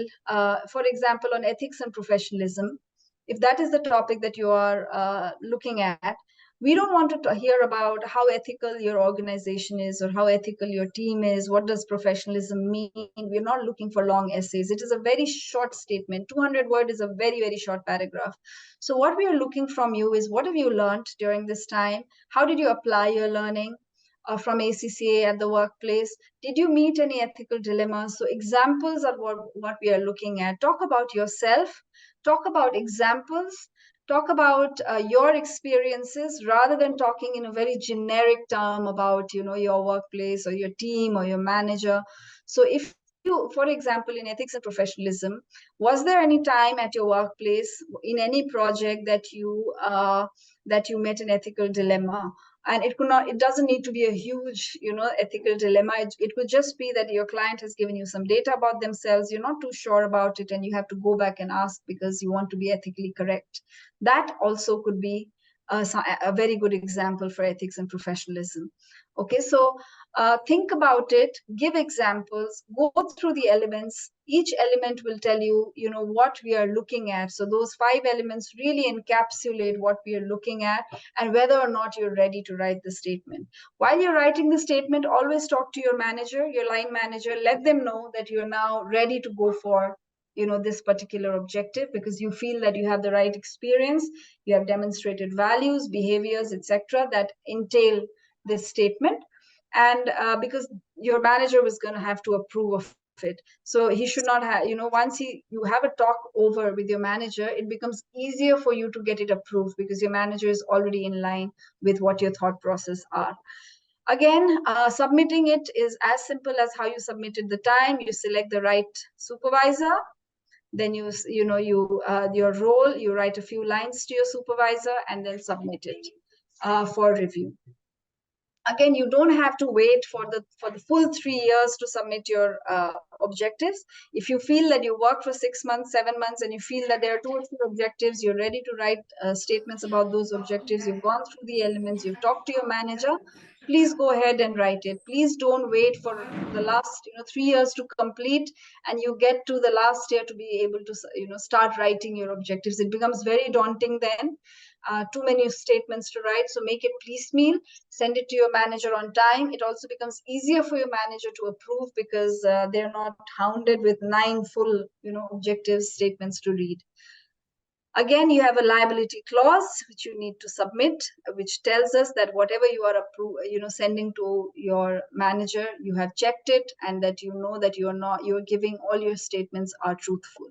for example, on ethics and professionalism. If that is the topic that you are looking at, we don't want to hear about how ethical your organization is or how ethical your team is. What does professionalism mean? We're not looking for long essays. It is a very short statement. 200 words is a very, very short paragraph. So what we are looking from you is, what have you learned during this time? How did you apply your learning from ACCA at the workplace? Did you meet any ethical dilemmas? So examples are what we are looking at. Talk about yourself, talk about examples, talk about your experiences, rather than talking in a very generic term about, your workplace or your team or your manager. So if you, for example, in ethics and professionalism, was there any time at your workplace in any project that you met an ethical dilemma? And it doesn't need to be a huge, ethical dilemma. It could just be that your client has given you some data about themselves, you're not too sure about it, and you have to go back and ask because you want to be ethically correct. That also could be a very good example for ethics and professionalism. Okay, so think about it, give examples, go through the elements. Each element will tell you, what we are looking at. So those 5 elements really encapsulate what we are looking at and whether or not you're ready to write the statement. While you're writing the statement, always talk to your manager, your line manager, let them know that you're now ready to go for this particular objective, because you feel that you have the right experience, you have demonstrated values, behaviors, etc., that entail this statement. And because your manager was going to have to approve of it, so he should not have, once you have a talk over with your manager, it becomes easier for you to get it approved because your manager is already in line with what your thought process are. Again, submitting it is as simple as how you submitted the time. You select the right supervisor, then your role, you write a few lines to your supervisor and then submit it for review. Again, you don't have to wait for the full 3 years to submit your objectives. If you feel that you work for 6 months, 7 months, and you feel that there are 2 or 3 objectives, you're ready to write statements about those objectives, you've gone through the elements, you've talked to your manager, please go ahead and write it. Please don't wait for the last 3 years to complete and you get to the last year to be able to start writing your objectives. It becomes very daunting then. Too many statements to write. So make it piecemeal, send it to your manager on time. It also becomes easier for your manager to approve because they're not hounded with 9 full objective statements to read. Again, you have a liability clause which you need to submit, which tells us that whatever you are sending to your manager, you have checked it, and that that you're giving all your statements are truthful.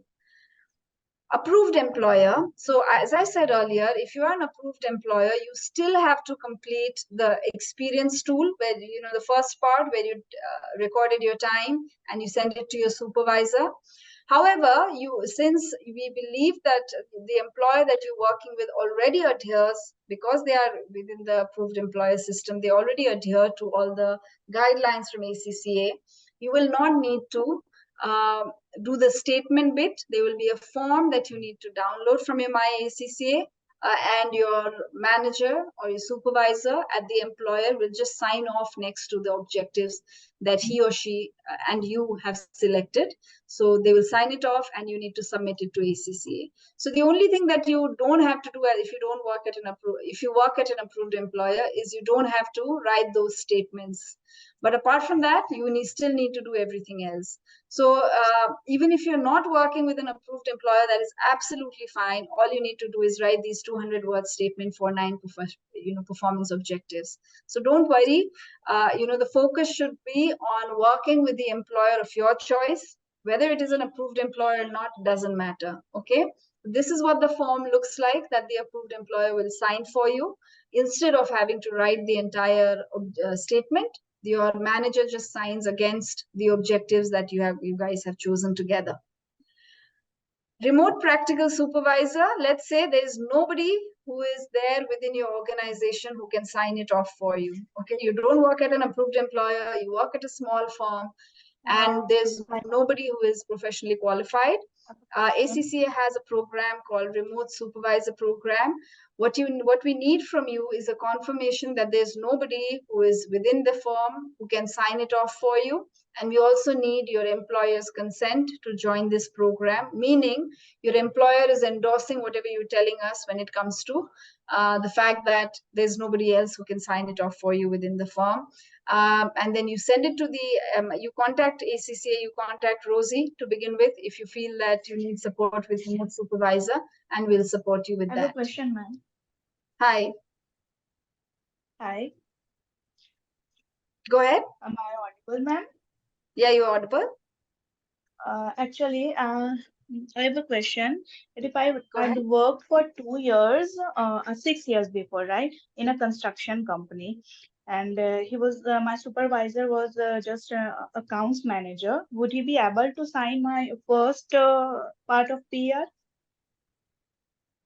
Approved employer. So as I said earlier, if you are an approved employer, you still have to complete the experience tool where, you know, the first part where you recorded your time and you send it to your supervisor. However, since we believe that the employer that you're working with already adheres, because they are within the approved employer system, they already adhere to all the guidelines from ACCA, you will not need to do the statement bit. There will be a form that you need to download from your My ACCA, and your manager or your supervisor at the employer will just sign off next to the objectives that he or she and you have selected. So they will sign it off and you need to submit it to ACCA. So the only thing that you don't have to do if you don't work at if you work at an approved employer is you don't have to write those statements. But apart from that, you still need to do everything else. So even if you're not working with an approved employer, that is absolutely fine. All you need to do is write these 200-word statement for 9 performance objectives. So don't worry. The focus should be on working with the employer of your choice. Whether it is an approved employer or not, doesn't matter. Okay. This is what the form looks like that the approved employer will sign for you. Instead of having to write the entire statement, your manager just signs against the objectives that you guys have chosen together. Remote practical supervisor. Let's say there is nobody who is there within your organization who can sign it off for you. Okay, you don't work at an approved employer, you work at a small firm, and there's nobody who is professionally qualified. ACCA has a program called Remote Supervisor Program. What we need from you is a confirmation that there's nobody who is within the firm who can sign it off for you. And we also need your employer's consent to join this program, meaning your employer is endorsing whatever you're telling us when it comes to the fact that there's nobody else who can sign it off for you within the firm. And then you send it to you contact ACCA, you contact Rosie to begin with if you feel that you need support with remote supervisor, and we'll support you with that. I have a question, ma'am. Hi. Hi. Go ahead. Am I audible, ma'am? Yeah, you're audible. Actually, I have a question. If I'd worked for 2 years, 6 years before, right, in a construction company, and he was my supervisor was just accounts manager, would he be able to sign my first part of PR?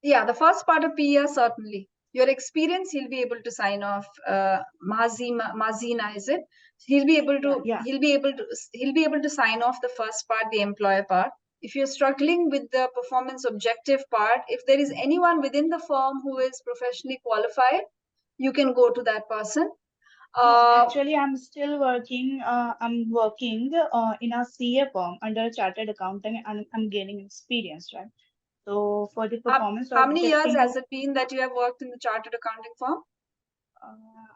Yeah, the first part of PR, certainly. Your experience, he'll be able to sign off. Mazina, is it? He'll be able to. Yeah. He'll be able to sign off the first part, the employer part. If you're struggling with the performance objective part, if there is anyone within the firm who is professionally qualified, you can go to that person. No, actually, I'm still working. I'm working in a CA firm under a chartered accountant, and I'm gaining experience, right? So for the performance how many years objective, has it been that you have worked in the chartered accounting firm?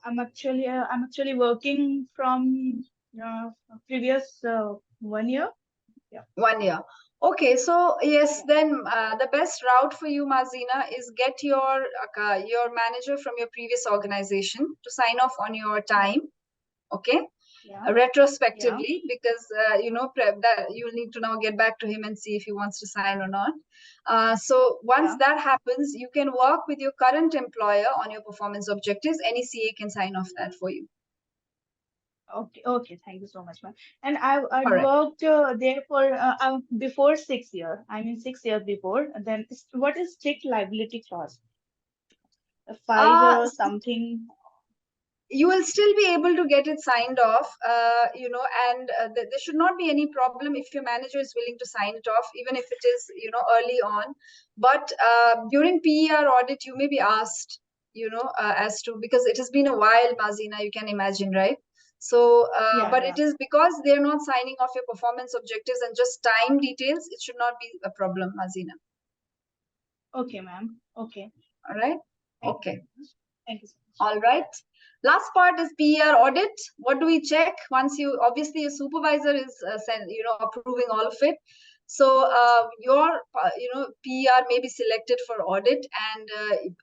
I'm actually working from previous 1 year. Yeah. 1 year. Okay, so yes, then the best route for you, Mazina, is get your manager from your previous organization to sign off on your time. Okay. Yeah. Retrospectively, because that you'll need to now get back to him and see if he wants to sign or not. So once that happens, you can work with your current employer on your performance objectives. Any CA can sign off that for you. Okay. Thank you so much, ma'am. And I worked there for before 6 years. I mean 6 years before. Then what is strict liability clause? 5 years something. You will still be able to get it signed off, and there should not be any problem if your manager is willing to sign it off, even if it is, early on. But during PER audit, you may be asked, as to, because it has been a while, Mazina, you can imagine, right? So, it is because they're not signing off your performance objectives and just time details, it should not be a problem, Mazina. Okay, ma'am. Okay. All right. Okay. Thank you so much. All right. Last part is PER audit. What do we check? Once obviously your supervisor is approving all of it. So your PER may be selected for audit, and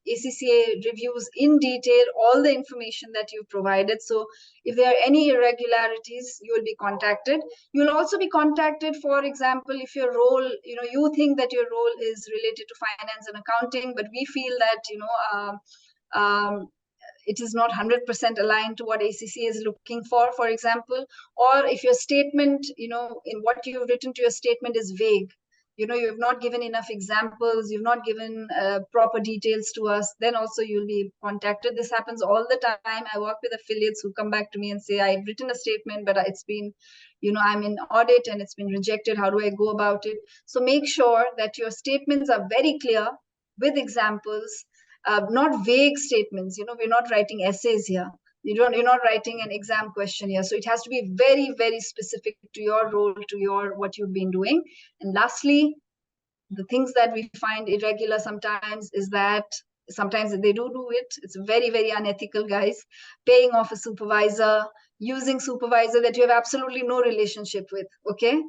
ACCA reviews in detail all the information that you provided. So if there are any irregularities, you will be contacted. You'll also be contacted, for example, if your role, you think that your role is related to finance and accounting, but we feel that, it is not 100% aligned to what ACCA is looking for example, or if your statement, in what you've written to your statement is vague, you've not given enough examples, you've not given proper details to us, then also you'll be contacted. This happens all the time. I work with affiliates who come back to me and say, I've written a statement, but it's been, I'm in audit and it's been rejected. How do I go about it? So make sure that your statements are very clear with examples, not vague statements. We're not writing essays here. You're not writing an exam question here. So it has to be very, very specific to your role, to what you've been doing. And lastly, the things that we find irregular sometimes is that sometimes they do it. It's very, very unethical, guys. Paying off a supervisor, using supervisor that you have absolutely no relationship with. Okay,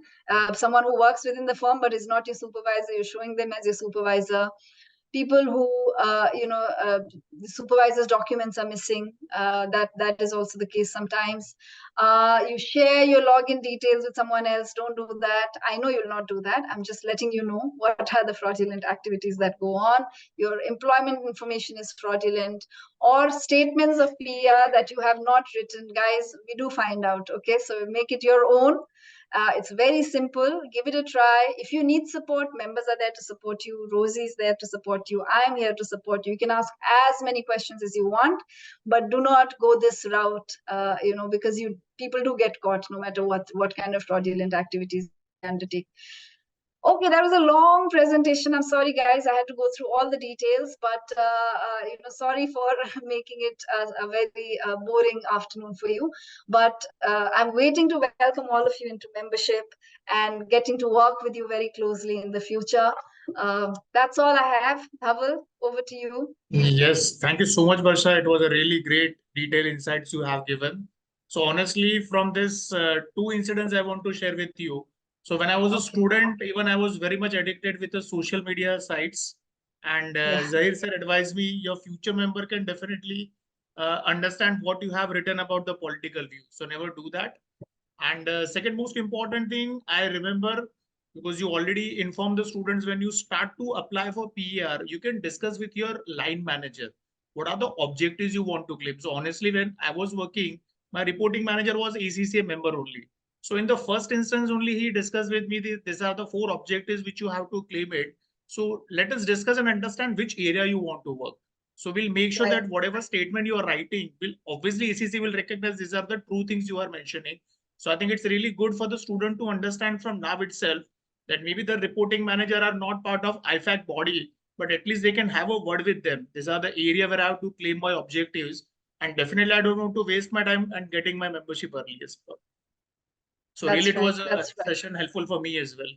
someone who works within the firm but is not your supervisor, you're showing them as your supervisor. People who the supervisor's documents are missing, that is also the case sometimes. You share your login details with someone else. Don't do that. I know you'll not do that. I'm just letting you know what are the fraudulent activities that go on. Your employment information is fraudulent, or statements of PER that you have not written. Guys, we do find out. Okay, so make it your own. It's very simple. Give it a try. If you need support, members are there to support you. Rosie is there to support you. I'm here to support you. You can ask as many questions as you want, but do not go this route, because people do get caught no matter what kind of fraudulent activities they undertake. Okay, that was a long presentation. I'm sorry, guys. I had to go through all the details, but sorry for making it a very boring afternoon for you. But I'm waiting to welcome all of you into membership and getting to work with you very closely in the future. That's all I have. Dhaval, over to you. Yes, thank you so much, Barsha. It was a really great detailed insights you have given. So honestly, from this two incidents I want to share with you. So when I was a student, even I was very much addicted with the social media sites. And Zahir sir advised me, your future member can definitely understand what you have written about the political view. So never do that. And second most important thing, I remember, because you already informed the students, when you start to apply for PER, you can discuss with your line manager what are the objectives you want to claim. So honestly, when I was working, my reporting manager was ACCA member only. So in the first instance only, he discussed with me, these are the 4 objectives which you have to claim it. So let us discuss and understand which area you want to work. So we'll make sure that whatever statement you are writing, will obviously ACCA will recognize these are the true things you are mentioning. So I think it's really good for the student to understand from now itself that maybe the reporting manager are not part of IFAC body, but at least they can have a word with them. These are the area where I have to claim my objectives. And definitely I don't want to waste my time and getting my membership early as well. So that's really, it was a session helpful for me as well.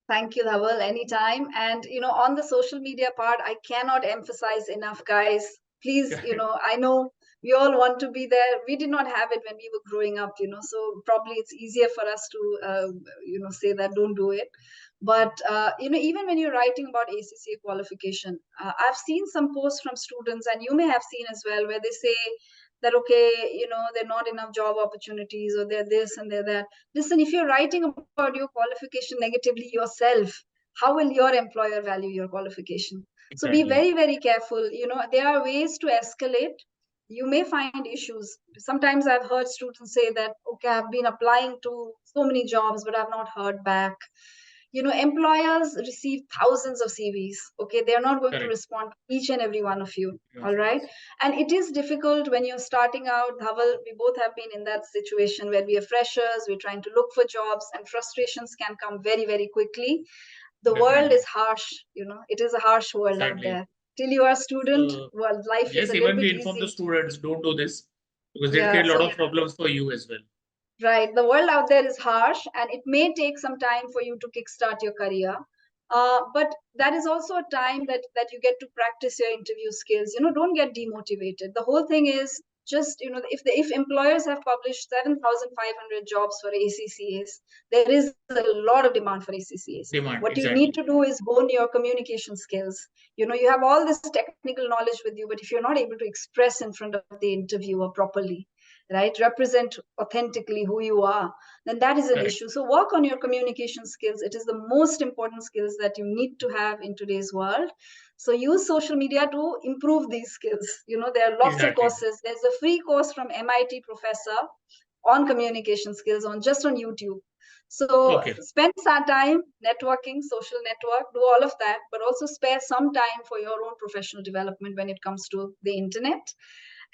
Thank you, Dhaval, anytime. And, on the social media part, I cannot emphasize enough, guys. Please, I know we all want to be there. We did not have it when we were growing up, so probably it's easier for us to, say that don't do it. But, even when you're writing about ACCA qualification, I've seen some posts from students, and you may have seen as well, where they say that, okay, there are not enough job opportunities, or they're this and they're that. Listen, if you're writing about your qualification negatively yourself, how will your employer value your qualification? Exactly. So be very, very careful. There are ways to escalate. You may find issues. Sometimes I've heard students say that, okay, I've been applying to so many jobs, but I've not heard back. Employers receive thousands of CVs. Okay, they're not going to respond to each and every one of you. All right. And it is difficult when you're starting out. Dhaval, we both have been in that situation where we are freshers, we're trying to look for jobs, and frustrations can come very, very quickly. The world is harsh, it is a harsh world out there. Till you are a student, life is a little bit easy. Yes, even we inform the students, don't do this, because they create a lot of problems for you as well. Right. The world out there is harsh, and it may take some time for you to kickstart your career. But that is also a time that you get to practice your interview skills. Don't get demotivated. The whole thing is, just, if employers have published 7,500 jobs for ACCAs, there is a lot of demand for ACCAs. What you need to do is hone your communication skills. You have all this technical knowledge with you, but if you're not able to express in front of the interviewer properly, right, represent authentically who you are, then that is an issue. So work on your communication skills. It is the most important skills that you need to have in today's world. So use social media to improve these skills. There are lots of courses. There's a free course from MIT professor on communication skills just on YouTube. So spend some time networking, social network, do all of that, but also spare some time for your own professional development when it comes to the internet.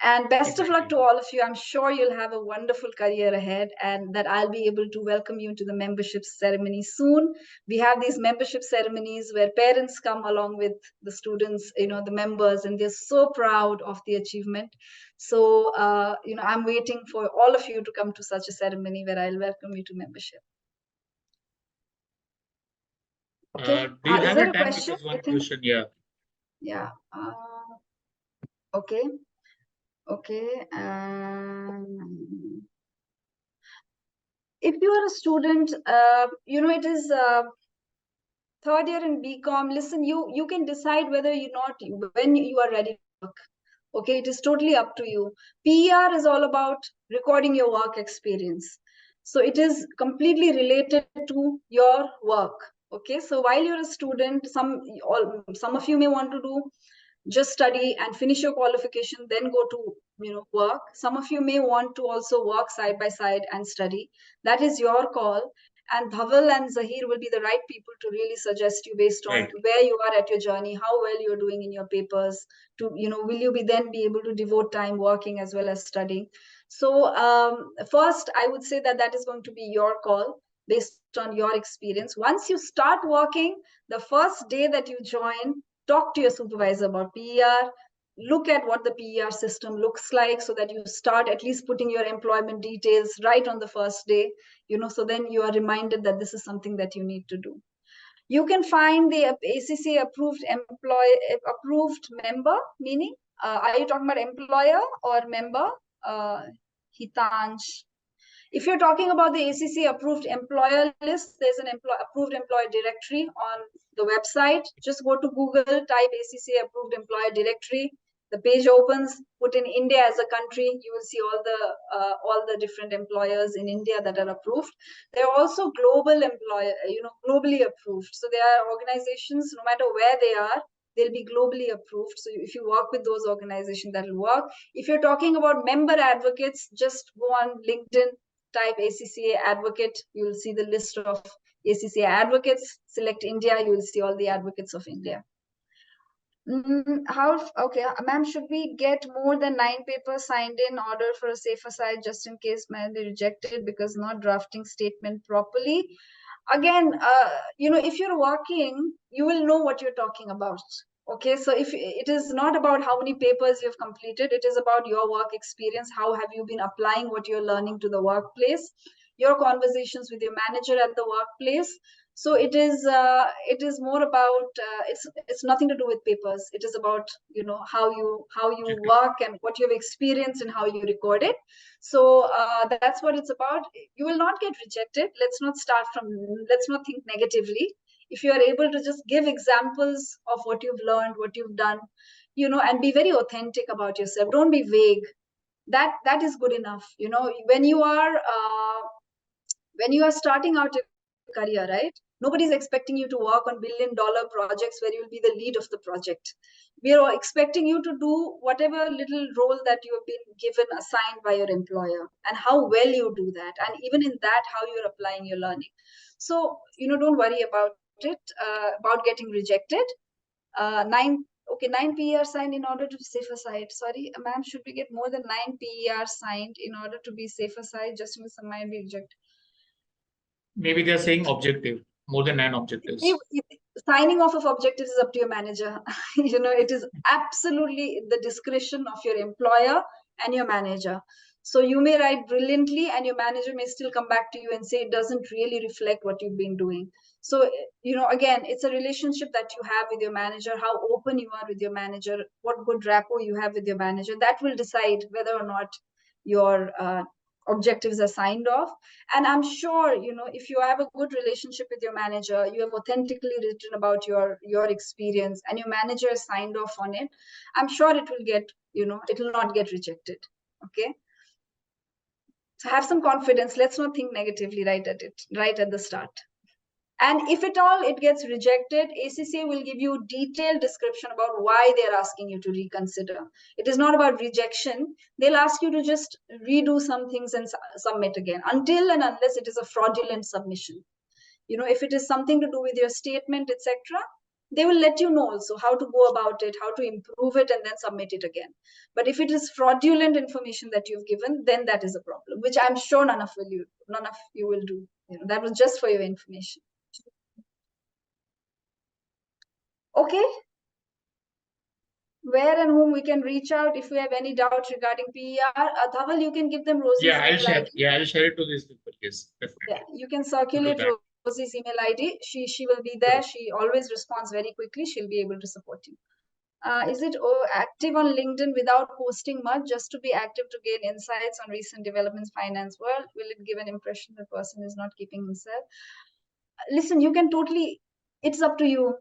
And best of luck to all of you. I'm sure you'll have a wonderful career ahead, and that I'll be able to welcome you to the membership ceremony soon. We have these membership ceremonies where parents come along with the students, the members, and they're so proud of the achievement. So, I'm waiting for all of you to come to such a ceremony where I'll welcome you to membership. Okay. Do you have there a time? Question? One question, yeah. Yeah. Okay. Okay. If you are a student, it is third year in BCom. Listen, you can decide whether when you are ready to work. Okay, it is totally up to you. PER is all about recording your work experience. So it is completely related to your work. Okay, so while you're a student, some of you may want to do just study and finish your qualification, then go to work. Some of you may want to also work side by side and study. That is your call. And Dhaval and Zahir will be the right people to really suggest you based on where you are at your journey, how well you're doing in your papers. Will you then be able to devote time working as well as studying? So first, I would say that is going to be your call based on your experience. Once you start working, the first day that you join, talk to your supervisor about PER, look at what the PER system looks like so that you start at least putting your employment details right on the first day, so then you are reminded that this is something that you need to do. You can find the ACCA approved member, meaning, are you talking about employer or member? Hitansh. If you're talking about the ACCA approved employer list, there's an approved employer directory on the website. Just go to Google, type ACCA approved employer directory. The page opens, put in India as a country. You will see all the different employers in India that are approved. There are also global globally approved. So there are organizations, no matter where they are, they'll be globally approved. So if you work with those organizations, that will work. If you're talking about member advocates, just go on LinkedIn, type ACCA advocate. You will see the list of ACCA advocates. Select India, you will see all the advocates of India. Okay, ma'am, should we get more than 9 papers signed in order for a safer side, just in case might be rejected because not drafting statement properly? Again, if you're working, you will know what you're talking about. Okay, so if it is not about how many papers you've completed, it is about your work experience. How have you been applying what you're learning to the workplace? Your conversations with your manager at the workplace. So it is more about it's nothing to do with papers. It is about how you work and what you've experienced and how you record it. So that's what it's about. You will not get rejected. Let's not think negatively. If you are able to just give examples of what you've learned, what you've done, and be very authentic about yourself. Don't be vague. That is good enough. When you are starting out your career, right? Nobody's expecting you to work on billion-dollar projects where you'll be the lead of the project. We are expecting you to do whatever little role that you have been given, assigned by your employer, and how well you do that. And even in that, how you're applying your learning. So, don't worry about it, about getting rejected. 9 PER signed in order to be safer side. Sorry, ma'am, should we get more than 9 PER signed in order to be safer side, just in case some might be rejected? Maybe they're saying objective, more than 9 objectives. Signing off of objectives is up to your manager. It is absolutely the discretion of your employer and your manager. So you may write brilliantly and your manager may still come back to you and say it doesn't really reflect what you've been doing. So, again, it's a relationship that you have with your manager, how open you are with your manager, what good rapport you have with your manager. That will decide whether or not your objectives are signed off. And I'm sure, if you have a good relationship with your manager, you have authentically written about your experience and your manager has signed off on it, I'm sure it will get, it will not get rejected. Okay. So have some confidence. Let's not think negatively right at the start. And if at all it gets rejected, ACCA will give you detailed description about why they're asking you to reconsider. It is not about rejection. They'll ask you to just redo some things and submit again, until and unless it is a fraudulent submission. If it is something to do with your statement, etc., they will let you know also how to go about it, how to improve it, and then submit it again. But if it is fraudulent information that you've given, then that is a problem, which I'm sure none of you will do. That was just for your information. Okay. Where and whom we can reach out if we have any doubts regarding PER. Dhaval, you can give them Rosie's I'll email share. ID. Yeah, I'll share it to these people. Yes, definitely. Yeah, you can circulate Rosie's email ID. She will be there. She always responds very quickly. She'll be able to support you. Is it active on LinkedIn without posting much, just to be active to gain insights on recent developments finance world? Will it give an impression the person is not keeping himself? Listen, you can totally, it's up to you.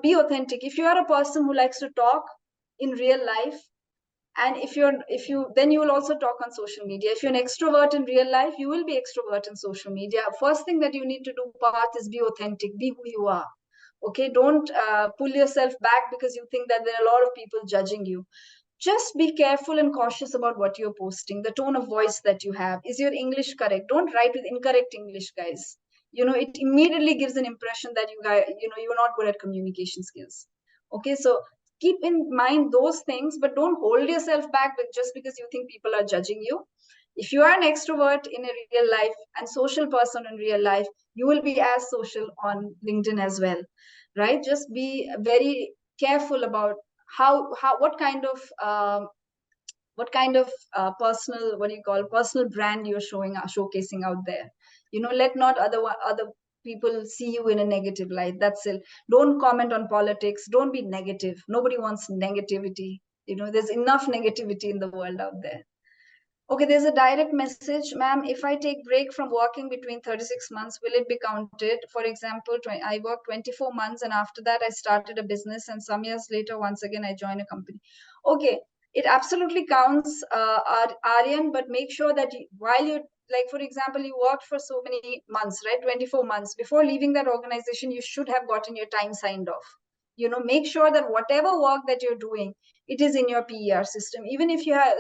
Be authentic. If you are a person who likes to talk in real life, and then you will also talk on social media. If you're an extrovert in real life, you will be extrovert in social media. First thing that you need to do, Parth, is be authentic, be who you are. Okay, don't pull yourself back because you think that there are a lot of people judging you. Just be careful and cautious about what you're posting, the tone of voice that you have. Is your English correct? Don't write with incorrect English, guys. It immediately gives an impression that you're not good at communication skills. Okay, so keep in mind those things, but don't hold yourself back just because you think people are judging you. If you are an extrovert in a real life and social person in real life, you will be as social on LinkedIn as well, right? Just be very careful about what kind of personal brand you're showcasing out there. Let not other people see you in a negative light. That's it. Don't comment on politics. Don't be negative. Nobody wants negativity. There's enough negativity in the world out there. Okay, there's a direct message. Ma'am, if I take break from working between 36 months, will it be counted? For example, I worked 24 months and after that I started a business, and some years later, once again, I joined a company. Okay, it absolutely counts, Aryan, but make sure that while you, like, for example, you worked for so many months, right? 24 months. Before leaving that organization, you should have gotten your time signed off. Make sure that whatever work that you're doing, it is in your PER system. Even if you are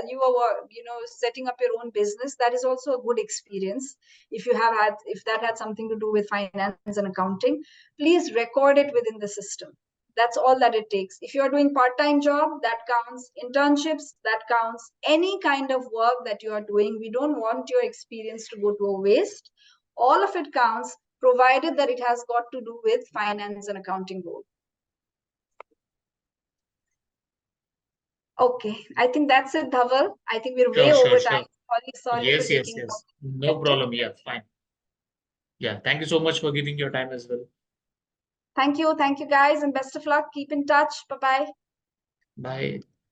setting up your own business, that is also a good experience. If that had something to do with finance and accounting, please record it within the system. That's all that it takes. If you're doing part-time job, that counts. Internships, that counts. Any kind of work that you are doing, we don't want your experience to go to a waste. All of it counts, provided that it has got to do with finance and accounting role. Okay, I think that's it, Dhaval. I think we're way over time. Sorry Yes. for taking No problem. Yeah, fine. Yeah, thank you so much for giving your time as well. Thank you, guys, and best of luck. Keep in touch. Bye-bye. Bye.